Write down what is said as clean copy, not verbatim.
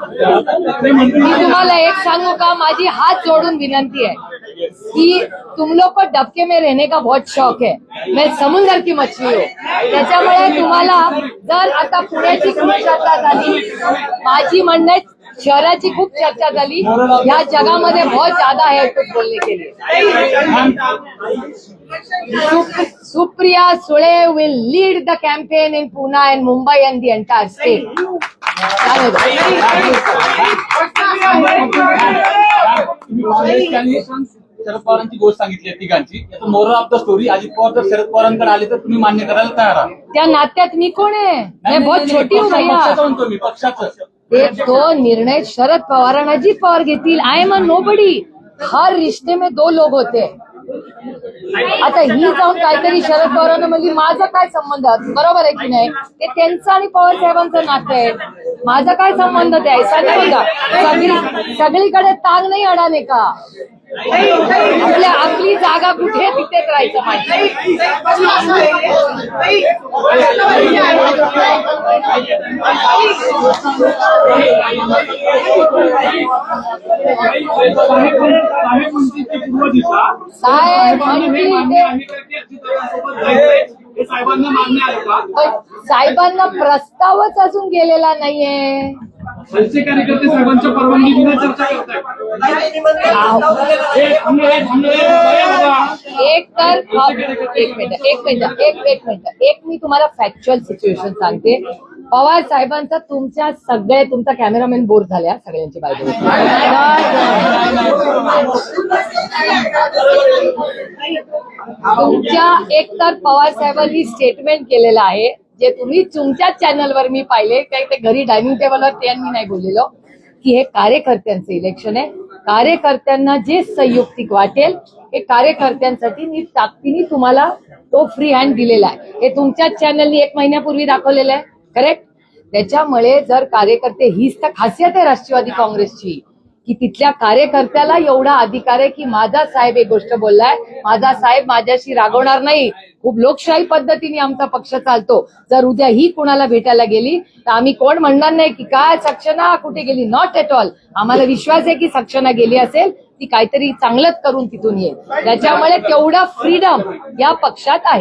मी तुम्हाला एक सांगू का, माझी हात जोडून विनंती आहे कि तुम लोग को डबके में रहने का बहुत शौक है, मैं समुद्र की मछली हूँ. त्याच्यामुळे तुम्हाला जर आता पुण्याची खूप चर्चा झाली, माझी म्हणणं आहे शहराची खूप चर्चा झाली, ह्या जगामध्ये बहुत ज्यादा है कुछ बोलने के लिए. Supriya Sule will lead the campaign in Pune and Mumbai and the entire state. Sharad पवारांची गोष्ट सांगितली तिघांची, moral of the story. Ajit Pawar जर शरद पवारांकडे आले तर तुम्ही मान्य करायला तयार आहात? त्या नात्यात मी कोण आहे? मैं बहुत छोटी हूँ भैया. मी पक्षाचं तो निर्णय शरद पवार आणि अजित पवार घेतील. I am a nobody. हर रिश्ते में दो लोग होते. आता ही जाऊन काहीतरी शरद पवारांना म्हणजे माझा काय संबंध, बरोबर आहे की नाही? ते त्यांचं आणि पवार साहेबांचं नातं आहे, माझा काय संबंध ते आहे? सगळीकडे ताग नाही अडाणे का? आपली जागा कुठे तिथेच राहायचं माझी. साहेबांना प्रस्तावच अजून गेलेला नाहीये. कार्यकर्ते साहेबांच्या परवानगी विना चर्चा करतायत. एक मी तुम्हाला फॅक्च्युअल सिच्युएशन सांगते. पवार साहेबांचा तुमचा कॅमेरामॅन बोर झाल्या सगळ्यांची बाजू. तुमच्या एकतर पवार साहेबांनी स्टेटमेंट केलेलं आहे, जे तुम्ही तुमच्याच चॅनलवर मी पाहिले, काही ते घरी डायनिंग टेबलवर त्यांनी नाही बोललेलो, की हे कार्यकर्त्यांचं इलेक्शन आहे. कार्यकर्त्यांना जे संयुक्तिक वाटेल हे कार्यकर्त्यांसाठी मी ताकदीने तुम्हाला तो फ्री हँड दिलेला आहे. हे तुमच्याच चॅनलनी 1 महिन्यापूर्वी दाखवलेलं आहे, करेक्ट? त्याच्यामुळे जर कार्यकर्ते, हीच तर खासियत आहे राष्ट्रवादी काँग्रेसची, की तिथल्या कार्यकर्त्याला एवढा अधिकार आहे की माझा साहेब एक गोष्ट बोललाय, माझा साहेब माझ्याशी रागवणार नाही. खूप लोकशाही पद्धतीने आमचा पक्ष चालतो. जर उद्या ही कुणाला भेटायला गेली तर आम्ही कोण म्हणणार नाही की काय सक्सेना कुठे गेली. Not at all. आम्हाला विश्वास आहे की सक्सेना गेली असेल ती काहीतरी चांगलंच करून तिथून येईल. त्याच्यामुळे तेवढा फ्रीडम या पक्षात आहे.